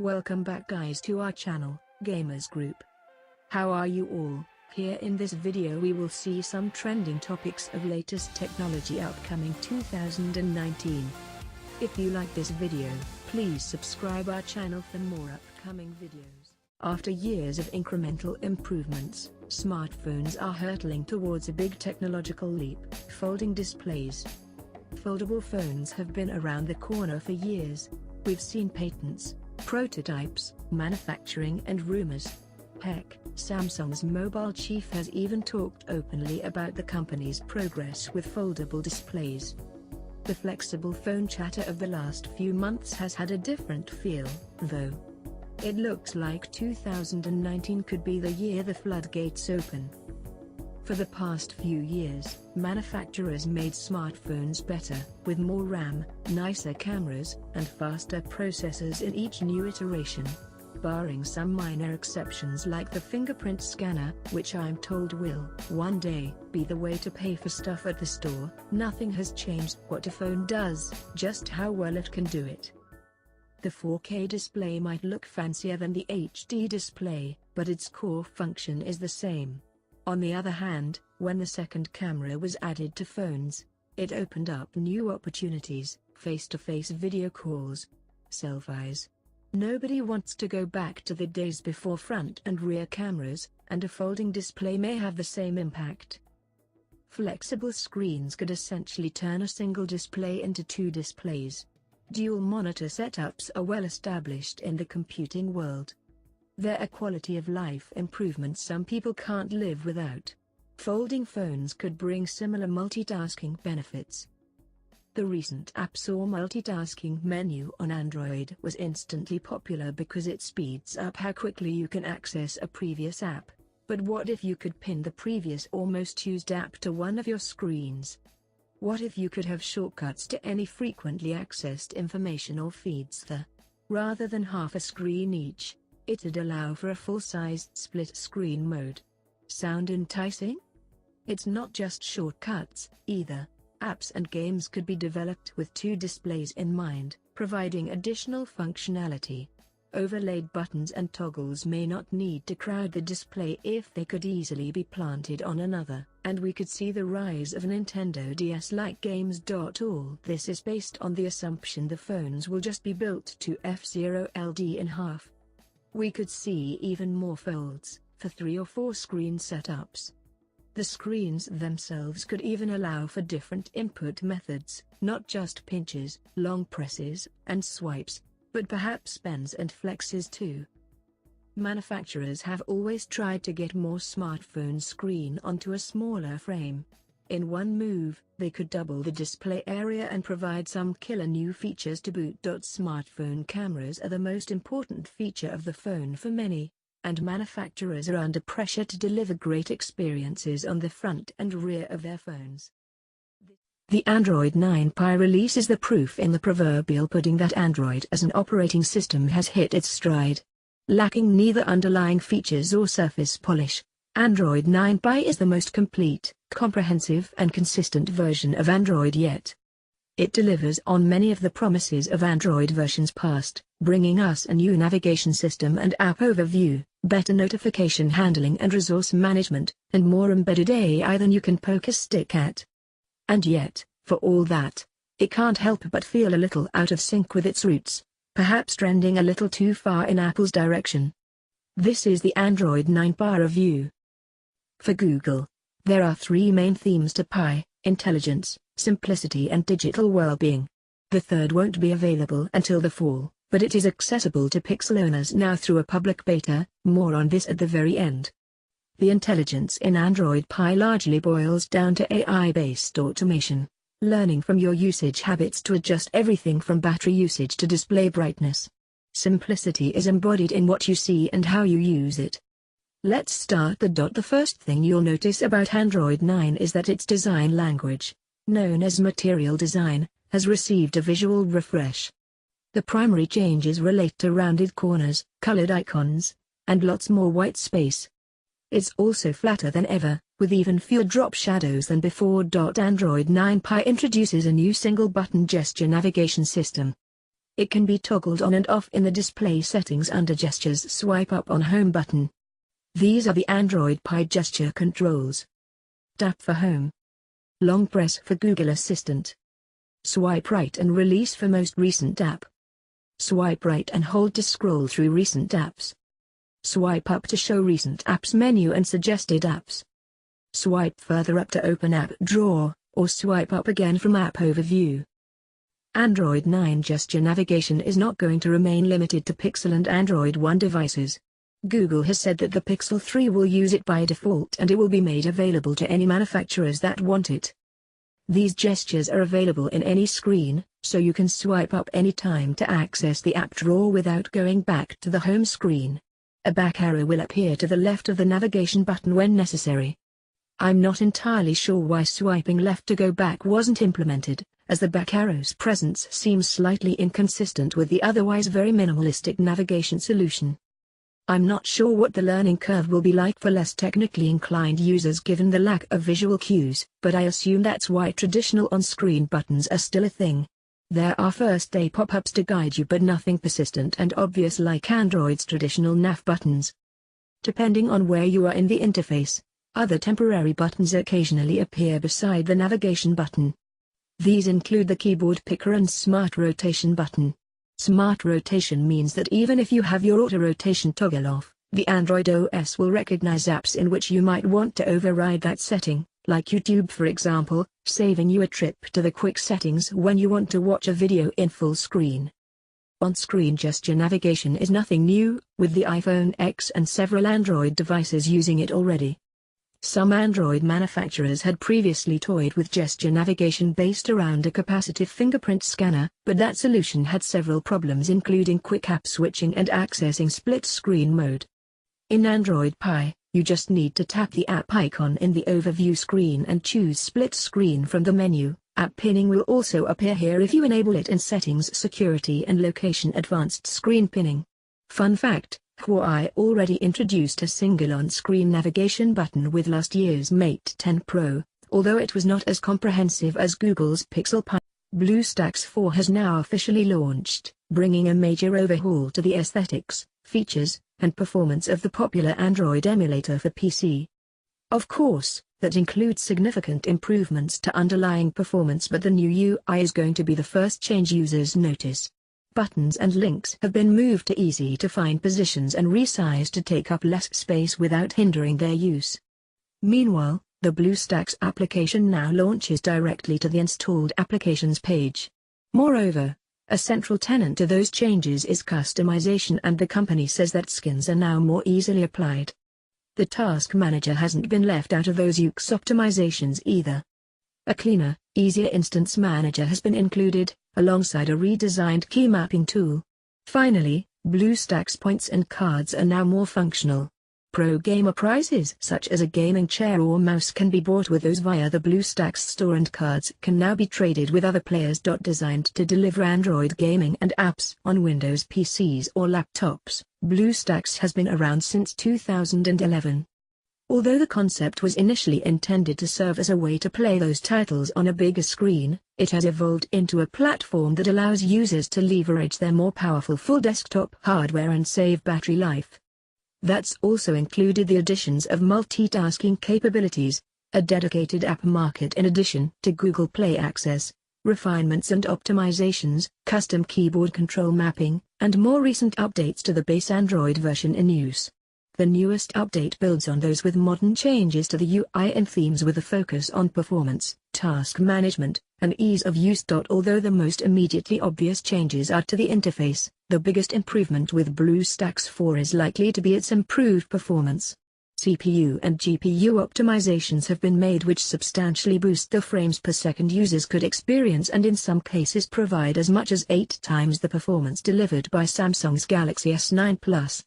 Welcome back guys to our channel, Gamers Group. How are you all? Here in this video we will see some trending topics of latest technology upcoming 2019. If you like this video, please subscribe our channel for more upcoming videos. After years of incremental improvements, smartphones are hurtling towards a big technological leap: folding displays. Foldable phones have been around the corner for years. We've seen patents, prototypes, manufacturing and rumors. Heck, Samsung's mobile chief has even talked openly about the company's progress with foldable displays. The flexible phone chatter of the last few months has had a different feel, though. It looks like 2019 could be the year the floodgates open. For the past few years, manufacturers made smartphones better, with more RAM, nicer cameras, and faster processors in each new iteration. Barring some minor exceptions like the fingerprint scanner, which I'm told will, one day, be the way to pay for stuff at the store, nothing has changed what a phone does, just how well it can do it. The 4K display might look fancier than the HD display, but its core function is the same. On the other hand, when the second camera was added to phones, it opened up new opportunities: face-to-face video calls, selfies. Nobody wants to go back to the days before front and rear cameras, and a folding display may have the same impact. Flexible screens could essentially turn a single display into two displays. Dual monitor setups are well established in the computing world. They're a quality of life improvement some people can't live without. Folding phones could bring similar multitasking benefits. The recent App Store multitasking menu on Android was instantly popular because it speeds up how quickly you can access a previous app. But what if you could pin the previous or most used app to one of your screens? What if you could have shortcuts to any frequently accessed information or feeds rather than half a screen each? It'd allow for a full-sized split-screen mode. Sound enticing? It's not just shortcuts, either. Apps and games could be developed with two displays in mind, providing additional functionality. Overlaid buttons and toggles may not need to crowd the display if they could easily be planted on another, and we could see the rise of Nintendo DS-like games. All this is based on the assumption the phones will just be built to F-Zero LD in half. We could see even more folds, for 3 or 4 screen setups. The screens themselves could even allow for different input methods, not just pinches, long presses, and swipes, but perhaps bends and flexes too. Manufacturers have always tried to get more smartphone screen onto a smaller frame. In one move, they could double the display area and provide some killer new features to boot. Smartphone cameras are the most important feature of the phone for many, and manufacturers are under pressure to deliver great experiences on the front and rear of their phones. The Android 9 Pie release is the proof in the proverbial pudding that Android as an operating system has hit its stride. Lacking neither underlying features or surface polish, Android 9 Pie is the most complete, comprehensive and consistent version of Android yet. It delivers on many of the promises of Android versions past, bringing us a new navigation system and app overview, better notification handling and resource management, and more embedded AI than you can poke a stick at. And yet, for all that, it can't help but feel a little out of sync with its roots, perhaps trending a little too far in Apple's direction. This is the Android 9 Pie review. For Google, there are 3 main themes to Pie: intelligence, simplicity and digital well-being. The third won't be available until the fall, but it is accessible to Pixel owners now through a public beta. More on this at the very end. The intelligence in Android Pie largely boils down to AI-based automation, learning from your usage habits to adjust everything from battery usage to display brightness. Simplicity is embodied in what you see and how you use it. Let's start the first thing you'll notice about Android 9 is that its design language, known as Material Design, has received a visual refresh. The primary changes relate to rounded corners, colored icons, and lots more white space. It's also flatter than ever, with even fewer drop shadows than before. Android 9 Pie introduces a new single-button gesture navigation system. It can be toggled on and off in the display settings under Gestures. Swipe up on Home button. These are the Android Pie gesture controls. Tap for Home. Long press for Google Assistant. Swipe right and release for most recent app. Swipe right and hold to scroll through recent apps. Swipe up to show recent apps menu and suggested apps. Swipe further up to open app drawer, or swipe up again from app overview. Android 9 gesture navigation is not going to remain limited to Pixel and Android One devices. Google has said that the Pixel 3 will use it by default and it will be made available to any manufacturers that want it. These gestures are available in any screen, so you can swipe up any time to access the app drawer without going back to the home screen. A back arrow will appear to the left of the navigation button when necessary. I'm not entirely sure why swiping left to go back wasn't implemented, as the back arrow's presence seems slightly inconsistent with the otherwise very minimalistic navigation solution. I'm not sure what the learning curve will be like for less technically inclined users given the lack of visual cues, but I assume that's why traditional on-screen buttons are still a thing. There are first-day pop-ups to guide you, but nothing persistent and obvious like Android's traditional nav buttons. Depending on where you are in the interface, other temporary buttons occasionally appear beside the navigation button. These include the keyboard picker and Smart Rotation button. Smart Rotation means that even if you have your auto rotation toggle off, the Android OS will recognize apps in which you might want to override that setting, like YouTube for example, saving you a trip to the quick settings when you want to watch a video in full screen. On-screen gesture navigation is nothing new, with the iPhone X and several Android devices using it already. Some Android manufacturers had previously toyed with gesture navigation based around a capacitive fingerprint scanner, but that solution had several problems including quick app switching and accessing split-screen mode. In Android Pie, you just need to tap the app icon in the overview screen and choose split screen from the menu. App pinning will also appear here if you enable it in Settings, Security and Location Advanced Screen Pinning. Fun fact: Huawei already introduced a single on-screen navigation button with last year's Mate 10 Pro, although it was not as comprehensive as Google's Pixel Pie. Bluestacks 4 has now officially launched, bringing a major overhaul to the aesthetics, features, and performance of the popular Android emulator for PC. Of course, that includes significant improvements to underlying performance, but the new UI is going to be the first change users notice. Buttons and links have been moved to easy-to-find positions and resized to take up less space without hindering their use. Meanwhile, the Bluestacks application now launches directly to the installed applications page. Moreover, a central tenet to those changes is customization, and the company says that skins are now more easily applied. The Task Manager hasn't been left out of those UX optimizations either. A cleaner, easier Instance Manager has been included, alongside a redesigned key mapping tool. Finally, Bluestacks points and cards are now more functional. Pro gamer prizes such as a gaming chair or mouse can be bought with those via the Bluestacks store, and cards can now be traded with other players. Designed to deliver Android gaming and apps on Windows PCs or laptops, Bluestacks has been around since 2011. Although the concept was initially intended to serve as a way to play those titles on a bigger screen, it has evolved into a platform that allows users to leverage their more powerful full desktop hardware and save battery life. That's also included the additions of multitasking capabilities, a dedicated app market in addition to Google Play access, refinements and optimizations, custom keyboard control mapping, and more recent updates to the base Android version in use. The newest update builds on those with modern changes to the UI and themes with a focus on performance, task management, and ease of use. Although the most immediately obvious changes are to the interface, the biggest improvement with Bluestacks 4 is likely to be its improved performance. CPU and GPU optimizations have been made which substantially boost the frames per second users could experience, and in some cases provide as much as 8 times the performance delivered by Samsung's Galaxy S9 Plus.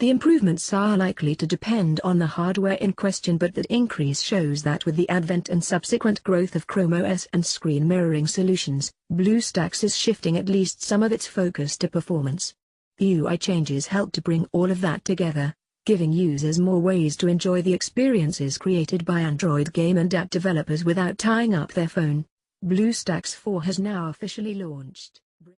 The improvements are likely to depend on the hardware in question, but that increase shows that with the advent and subsequent growth of Chrome OS and screen mirroring solutions, Bluestacks is shifting at least some of its focus to performance. The UI changes help to bring all of that together, giving users more ways to enjoy the experiences created by Android game and app developers without tying up their phone. Bluestacks 4 has now officially launched.